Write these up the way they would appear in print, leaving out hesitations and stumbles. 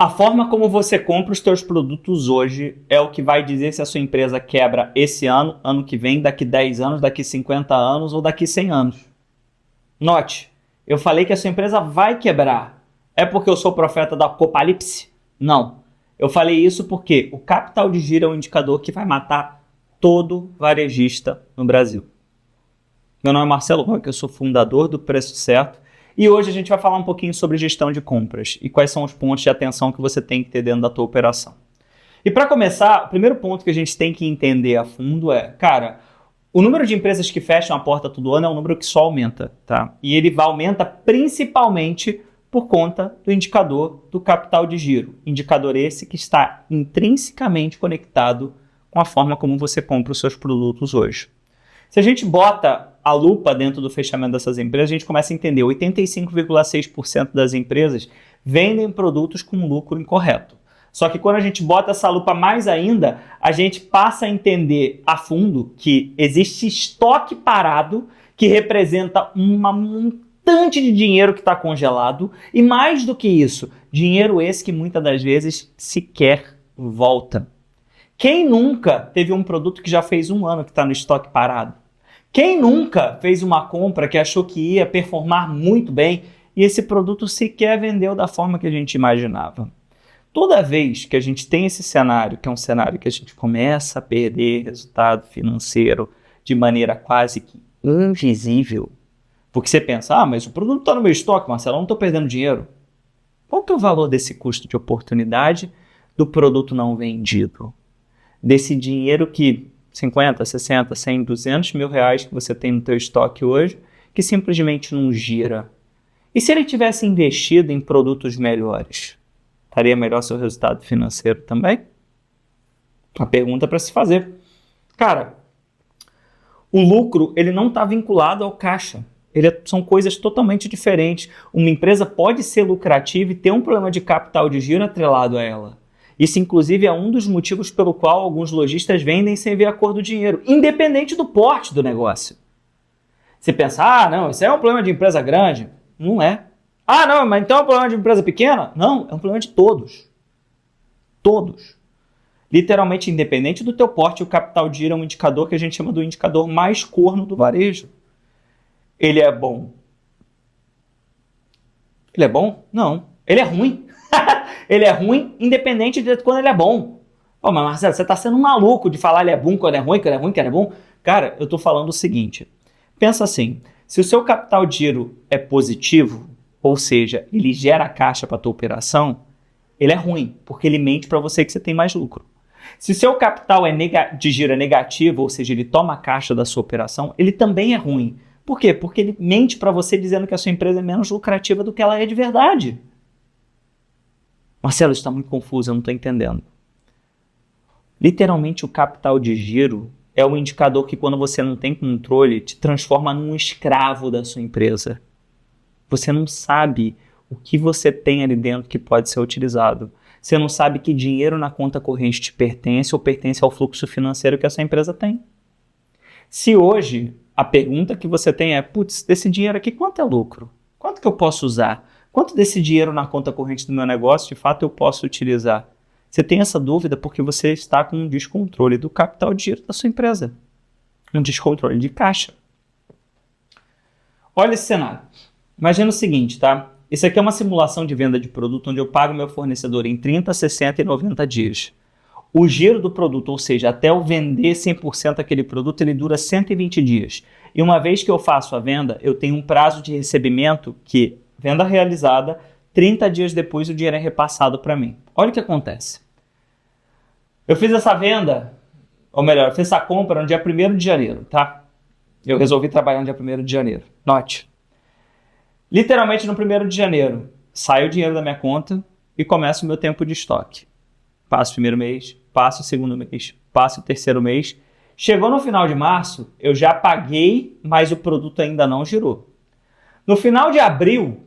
A forma como você compra os seus produtos hoje é o que vai dizer se a sua empresa quebra esse ano, ano que vem, daqui 10 anos, daqui 50 anos ou daqui 100 anos. Note, eu falei que a sua empresa vai quebrar. É porque eu sou profeta do apocalipse? Não. Eu falei isso porque o capital de giro é um indicador que vai matar todo varejista no Brasil. Meu nome é Marcelo Roque, eu sou fundador do Preço Certo. E hoje a gente vai falar um pouquinho sobre gestão de compras e quais são os pontos de atenção que você tem que ter dentro da tua operação. E para começar, o primeiro ponto que a gente tem que entender a fundo é, cara, o número de empresas que fecham a porta todo ano é um número que só aumenta, tá? E ele aumenta principalmente por conta do indicador do capital de giro. Indicador esse que está intrinsecamente conectado com a forma como você compra os seus produtos hoje. Se a gente bota a lupa dentro do fechamento dessas empresas, a gente começa a entender 85,6% das empresas vendem produtos com lucro incorreto. Só que quando a gente bota essa lupa mais ainda, a gente passa a entender a fundo que existe estoque parado que representa um montante de dinheiro que está congelado e mais do que isso, dinheiro esse que muitas das vezes sequer volta. Quem nunca teve um produto que já fez um ano que está no estoque parado? Quem nunca fez uma compra que achou que ia performar muito bem e esse produto sequer vendeu da forma que a gente imaginava? Toda vez que a gente tem esse cenário, que é um cenário que a gente começa a perder resultado financeiro de maneira quase que invisível, porque você pensa, mas o produto está no meu estoque, Marcelo, eu não estou perdendo dinheiro. Qual que é o valor desse custo de oportunidade do produto não vendido? Desse dinheiro que 50, 60, 100, 200 mil reais que você tem no teu estoque hoje, que simplesmente não gira. E se ele tivesse investido em produtos melhores, estaria melhor seu resultado financeiro também? Uma pergunta para se fazer. Cara, o lucro ele não está vinculado ao caixa. São coisas totalmente diferentes. Uma empresa pode ser lucrativa e ter um problema de capital de giro atrelado a ela. Isso, inclusive, é um dos motivos pelo qual alguns lojistas vendem sem ver a cor do dinheiro, independente do porte do negócio. Você pensa, não, isso é um problema de empresa grande. Não é. Não, mas então é um problema de empresa pequena? Não, é um problema de todos. Todos. Literalmente, independente do teu porte, o capital de giro é um indicador que a gente chama do indicador mais corno do varejo. Ele é bom. Ele é bom? Não. Ele é ruim. Ele é ruim independente de quando ele é bom. Mas Marcelo, você está sendo um maluco de falar ele é bom quando é ruim, quando é ruim, quando é bom. Cara, eu estou falando o seguinte. Pensa assim, se o seu capital de giro é positivo, ou seja, ele gera caixa para a tua operação, ele é ruim, porque ele mente para você que você tem mais lucro. Se o seu capital de giro é negativo, ou seja, ele toma caixa da sua operação, ele também é ruim. Por quê? Porque ele mente para você dizendo que a sua empresa é menos lucrativa do que ela é de verdade. Marcelo, isso está muito confuso, eu não estou entendendo. Literalmente, o capital de giro é um indicador que, quando você não tem controle, te transforma num escravo da sua empresa. Você não sabe o que você tem ali dentro que pode ser utilizado. Você não sabe que dinheiro na conta corrente te pertence ou pertence ao fluxo financeiro que essa empresa tem. Se hoje a pergunta que você tem é, desse dinheiro aqui, quanto é lucro? Quanto que eu posso usar? Quanto desse dinheiro na conta corrente do meu negócio, de fato, eu posso utilizar? Você tem essa dúvida porque você está com um descontrole do capital de giro da sua empresa. Um descontrole de caixa. Olha esse cenário. Imagina o seguinte, tá? Isso aqui é uma simulação de venda de produto onde eu pago meu fornecedor em 30, 60 e 90 dias. O giro do produto, ou seja, até eu vender 100% aquele produto, ele dura 120 dias. E uma vez que eu faço a venda, eu tenho um prazo de recebimento que, venda realizada, 30 dias depois o dinheiro é repassado para mim. Olha o que acontece. Eu fiz essa venda, ou melhor, eu fiz essa compra no dia 1º de janeiro, tá? Eu resolvi trabalhar no dia 1º de janeiro. Note. Literalmente no 1º de janeiro, sai o dinheiro da minha conta e começa o meu tempo de estoque. Passo o primeiro mês, passo o segundo mês, passo o terceiro mês. Chegou no final de março, eu já paguei, mas o produto ainda não girou. No final de abril,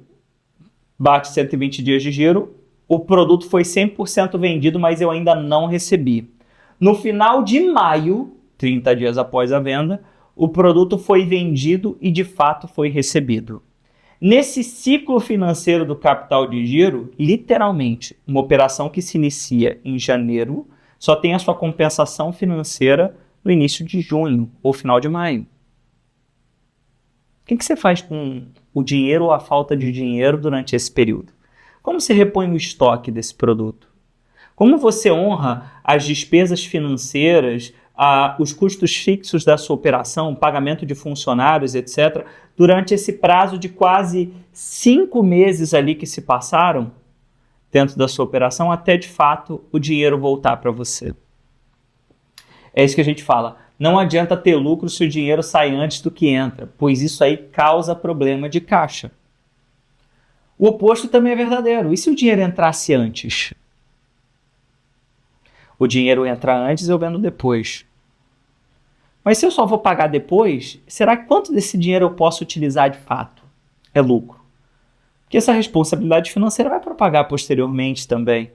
bate 120 dias de giro, o produto foi 100% vendido, mas eu ainda não recebi. No final de maio, 30 dias após a venda, o produto foi vendido e de fato foi recebido. Nesse ciclo financeiro do capital de giro, literalmente, uma operação que se inicia em janeiro só tem a sua compensação financeira no início de junho ou final de maio. O que você faz com o dinheiro ou a falta de dinheiro durante esse período? Como você repõe o estoque desse produto? Como você honra as despesas financeiras, os custos fixos da sua operação, pagamento de funcionários, etc., durante esse prazo de quase 5 meses ali que se passaram dentro da sua operação, até de fato o dinheiro voltar para você? É isso que a gente fala. Não adianta ter lucro se o dinheiro sai antes do que entra, pois isso aí causa problema de caixa. O oposto também é verdadeiro. E se o dinheiro entrasse antes? O dinheiro entra antes, eu vendo depois. Mas se eu só vou pagar depois, será que quanto desse dinheiro eu posso utilizar de fato? É lucro. Porque essa responsabilidade financeira vai propagar posteriormente também.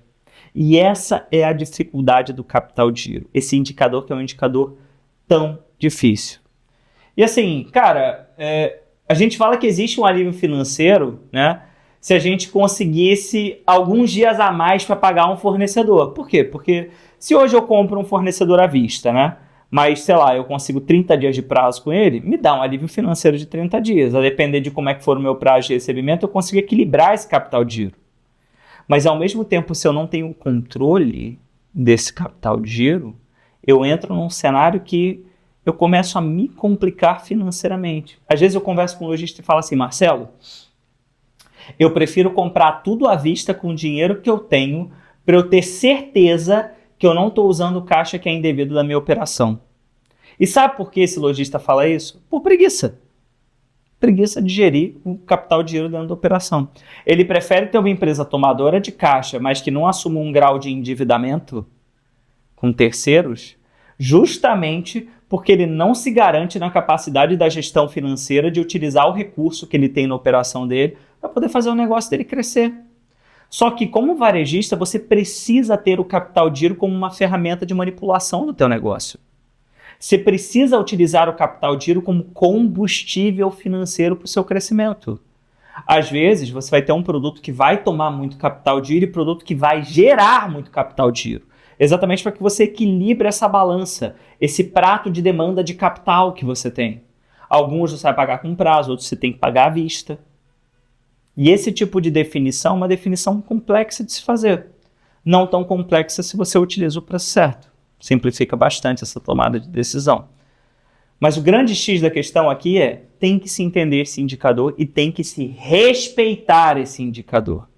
E essa é a dificuldade do capital de giro. Esse indicador que é um indicador tão difícil. E assim, cara, a gente fala que existe um alívio financeiro, né? Se a gente conseguisse alguns dias a mais para pagar um fornecedor. Por quê? Porque se hoje eu compro um fornecedor à vista, né? Mas, sei lá, eu consigo 30 dias de prazo com ele, me dá um alívio financeiro de 30 dias. A depender de como é que for o meu prazo de recebimento, eu consigo equilibrar esse capital de giro. Mas, ao mesmo tempo, se eu não tenho controle desse capital de giro, eu entro num cenário que eu começo a me complicar financeiramente. Às vezes eu converso com um lojista e falo assim, Marcelo, eu prefiro comprar tudo à vista com o dinheiro que eu tenho para eu ter certeza que eu não estou usando o caixa que é indevido da minha operação. E sabe por que esse lojista fala isso? Por preguiça. Preguiça de gerir o capital de giro dentro da operação. Ele prefere ter uma empresa tomadora de caixa, mas que não assuma um grau de endividamento com terceiros, justamente porque ele não se garante na capacidade da gestão financeira de utilizar o recurso que ele tem na operação dele para poder fazer o negócio dele crescer. Só que, como varejista, você precisa ter o capital de giro como uma ferramenta de manipulação do teu negócio. Você precisa utilizar o capital de giro como combustível financeiro para o seu crescimento. Às vezes, você vai ter um produto que vai tomar muito capital de giro e produto que vai gerar muito capital de giro. Exatamente para que você equilibre essa balança, esse prato de demanda de capital que você tem. Alguns você vai pagar com prazo, outros você tem que pagar à vista. E esse tipo de definição é uma definição complexa de se fazer. Não tão complexa se você utiliza o preço certo. Simplifica bastante essa tomada de decisão. Mas o grande X da questão aqui é, tem que se entender esse indicador e tem que se respeitar esse indicador.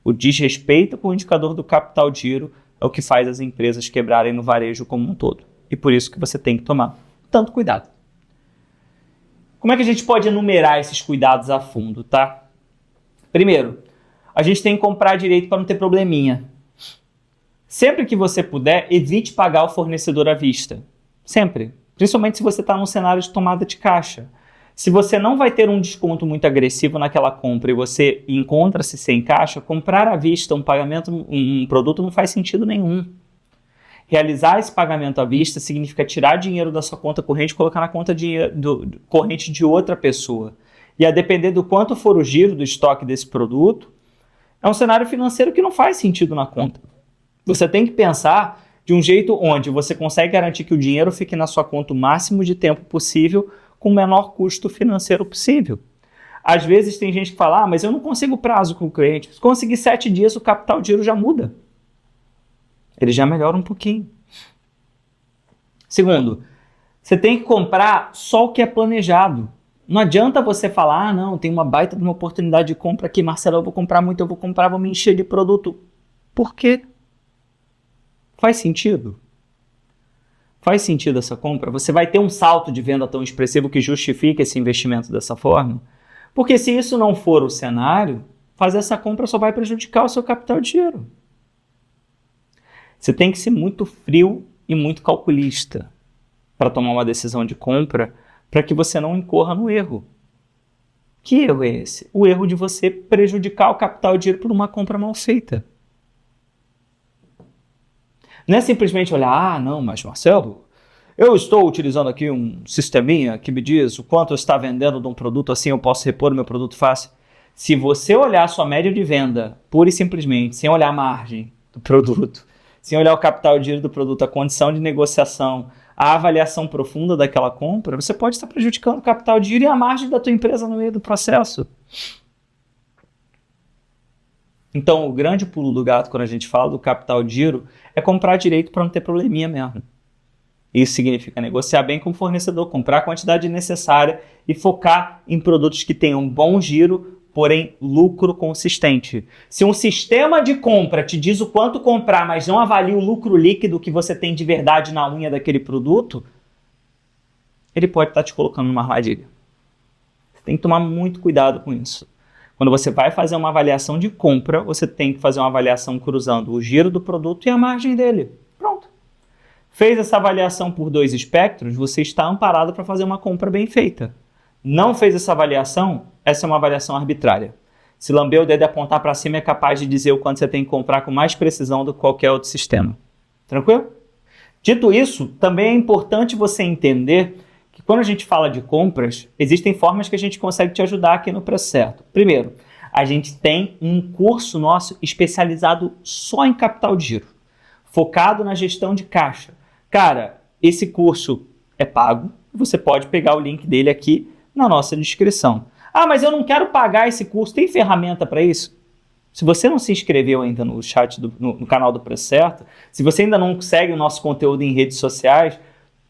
O desrespeito com o indicador do capital de giro é o que faz as empresas quebrarem no varejo como um todo. E por isso que você tem que tomar tanto cuidado. Como é que a gente pode enumerar esses cuidados a fundo, tá? Primeiro, a gente tem que comprar direito para não ter probleminha. Sempre que você puder, evite pagar o fornecedor à vista. Sempre. Principalmente se você está num cenário de tomada de caixa. Se você não vai ter um desconto muito agressivo naquela compra e você encontra-se sem caixa, comprar à vista um produto não faz sentido nenhum. Realizar esse pagamento à vista significa tirar dinheiro da sua conta corrente e colocar na conta corrente de outra pessoa. E a depender do quanto for o giro do estoque desse produto, é um cenário financeiro que não faz sentido na conta. Você tem que pensar de um jeito onde você consegue garantir que o dinheiro fique na sua conta o máximo de tempo possível com o menor custo financeiro possível. Às vezes tem gente que fala, mas eu não consigo prazo com o cliente. Se conseguir 7 dias, o capital de giro já muda. Ele já melhora um pouquinho. Segundo, você tem que comprar só o que é planejado. Não adianta você falar, não, tem uma baita de uma oportunidade de compra aqui, Marcelo, eu vou comprar muito, vou me encher de produto. Por quê? Faz sentido? Faz sentido essa compra? Você vai ter um salto de venda tão expressivo que justifique esse investimento dessa forma? Porque se isso não for o cenário, fazer essa compra só vai prejudicar o seu capital de giro. Você tem que ser muito frio e muito calculista para tomar uma decisão de compra para que você não incorra no erro. Que erro é esse? O erro de você prejudicar o capital de giro por uma compra mal feita. Não é simplesmente olhar, não, mas Marcelo, eu estou utilizando aqui um sisteminha que me diz o quanto está vendendo de um produto, assim eu posso repor o meu produto fácil. Se você olhar a sua média de venda, pura e simplesmente, sem olhar a margem do produto, sem olhar o capital de giro do produto, a condição de negociação, a avaliação profunda daquela compra, você pode estar prejudicando o capital de giro e a margem da tua empresa no meio do processo. Então, o grande pulo do gato quando a gente fala do capital de giro é comprar direito para não ter probleminha mesmo. Isso significa negociar bem com o fornecedor, comprar a quantidade necessária e focar em produtos que tenham bom giro, porém lucro consistente. Se um sistema de compra te diz o quanto comprar, mas não avalia o lucro líquido que você tem de verdade na unha daquele produto, ele pode estar te colocando numa armadilha. Você tem que tomar muito cuidado com isso. Quando você vai fazer uma avaliação de compra, você tem que fazer uma avaliação cruzando o giro do produto e a margem dele. Pronto. Fez essa avaliação por 2 espectros, você está amparado para fazer uma compra bem feita. Não fez essa avaliação, essa é uma avaliação arbitrária. Se lamber o dedo e apontar para cima, é capaz de dizer o quanto você tem que comprar com mais precisão do que qualquer outro sistema. Tranquilo? Dito isso, também é importante você entender que quando a gente fala de compras, existem formas que a gente consegue te ajudar aqui no preço certo. Primeiro, a gente tem um curso nosso especializado só em capital de giro, focado na gestão de caixa. Cara, esse curso é pago, você pode pegar o link dele aqui na nossa descrição. Ah, mas eu não quero pagar esse curso, tem ferramenta para isso? Se você não se inscreveu ainda no chat no canal do Preço Certo, se você ainda não segue o nosso conteúdo em redes sociais,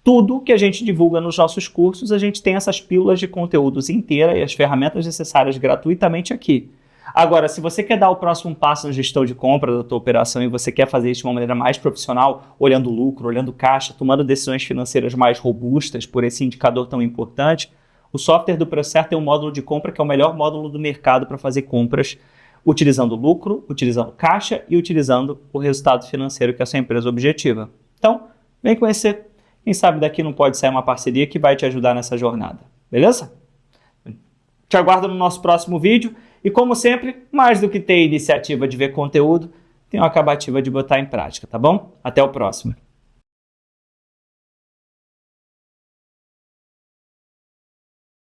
tudo que a gente divulga nos nossos cursos, a gente tem essas pílulas de conteúdos inteiras e as ferramentas necessárias gratuitamente aqui. Agora, se você quer dar o próximo passo na gestão de compra da tua operação e você quer fazer isso de uma maneira mais profissional, olhando lucro, olhando caixa, tomando decisões financeiras mais robustas por esse indicador tão importante, o software do Preço Certo tem um módulo de compra que é o melhor módulo do mercado para fazer compras, utilizando lucro, utilizando caixa e utilizando o resultado financeiro que é a sua empresa objetiva. Então, vem conhecer. Quem sabe daqui não pode sair uma parceria que vai te ajudar nessa jornada. Beleza? Te aguardo no nosso próximo vídeo. E como sempre, mais do que ter iniciativa de ver conteúdo, tem uma acabativa de botar em prática, tá bom? Até o próximo.